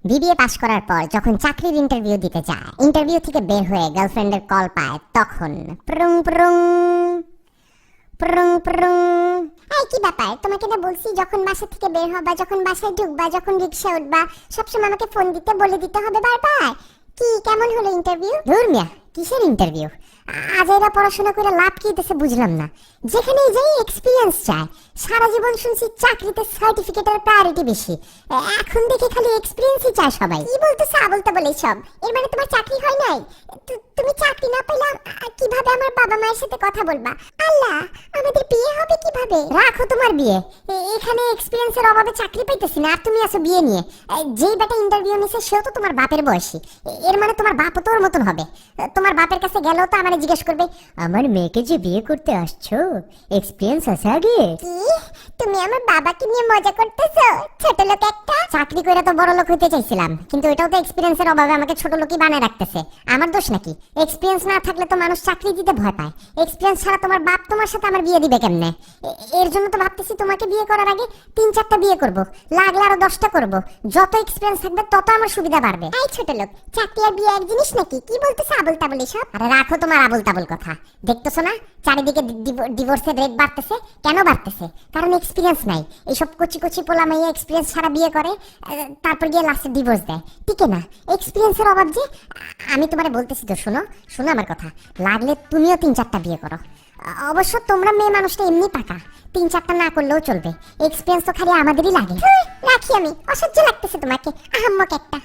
BBA পাশ করার পর যখন চাকরির ইন্টারভিউ দিতে যায়, ইন্টারভিউ থেকে বের হয়ে গার্লফ্রেন্ডের কল পায়, তখন প্রুং প্রুং প্রুং প্রুং। এই কি ব্যাপার, তোমাকে না বলছি যখন বাসা থেকে বের হবা, যখন বাসায় ঢুকবা, যখন রিকশা উঠবা, সবসময় আমাকে ফোন দিতে বলে দিতে হবে বারবার। কি কেমন হলো ইন্টারভিউ? ধুর মিয়া, কিসের ইন্টারভিউ? আজ এরা পড়াশোনা করে লাভ কি দিতেছে বুঝলাম না। যেখানেই যাই এক্সপিরিয়েন্স চায়। সারা জীবন শুনছি চাকরিতে সার্টিফিকেটের প্রায়োরিটি বেশি, এখন দেখে খালি এক্সপিরিয়েন্সই চায় সবাই। কি বলতেছে আবলতা বলে সব? এর মানে তোমার চাকরি হয় নাই? তুমি চাকরি না পেলে কিভাবে আমার বাবা মায়ের সাথে কথা বলবা? আল্লাহ, আমাদের বিয়ে হবে কিভাবে? রাখো তোমার বিয়ে, এখানে এক্সপিরিয়েন্সের অভাবে চাকরি পাইতেছি না, আর তুমি আসো বিয়ে নিয়ে। যেই বেটা ইন্টারভিউ নিছে সেও তো তোমার বাপের বয়সী, এর মানে তোমার বাপও তোর মতন হবে। তোমার বাপের কাছে গেলেও তো আমার জিজ্ঞেস করবে, আমার মেয়েকে যে বিয়ে করতে আসছো এক্সপিরিয়েন্স আছে আগে? কি তুমি আমার বাবাকে নিয়ে মজা করতেছো? ছোট লোক একটা। চাকরি করে তো বড় লোক হইতে চাইছিলাম, কিন্তু এটাও তো এক্সপিরিয়েন্সের অভাবে আমাকে ছোট লোকই বানায় রাখতেছে। আমার দোষ নাকি? এক্সপিরিয়েন্স না থাকলে তো মানুষ চাকরি দিতে ভয় পায়। এক্সপিরিয়েন্স ছাড়া তোমার বাপ তোমার সাথে আমার বিয়ে দিবে কেমনে? এর জন্য তো ভাবতেছি তোমাকে বিয়ে করার আগে 3-4টা বিয়ে করব, লাগলে আরো 10টা করব। যত এক্সপিরিয়েন্স থাকবে তত আমার সুবিধা বাড়বে। এই ছোট লোক, চাকরি আর বিয়ে এক জিনিস নাকি? কি বলতেছ আবল তাবল এসব? আরে রাখো তোমার আবল তাবল কথা। দেখতেছো না চারিদিকে ডিভোর্সের রেট বাড়তেছে? কেন বাড়তেছে? কারণ এক্সপিরিয়েন্স নাই। এইসব কচি কচি পোলা মাইয়া এক্সপিরিয়েন্স ছাড়া বিয়ে করে, তারপর গিয়ে লাস্টে ডিভোর্স দেয়। ঠিক না? এক্সপিরিয়েন্সের অভাব যে। আমি তোমারে বলতেছি তো, শোনো শোনো আমার কথা, লাগলে তুমিও 3-4টা বিয়ে করো। অবশ্য তোমরা মেয়ে মানুষটা এমনি পাকা, 3-4টা না করলেও চলবে। এক্সপিরিয়েন্স তো খালি আমাদেরই লাগে। রাখি আমি, অসহ্য লাগতেছে তোমাকে, আহাম্মক একটা।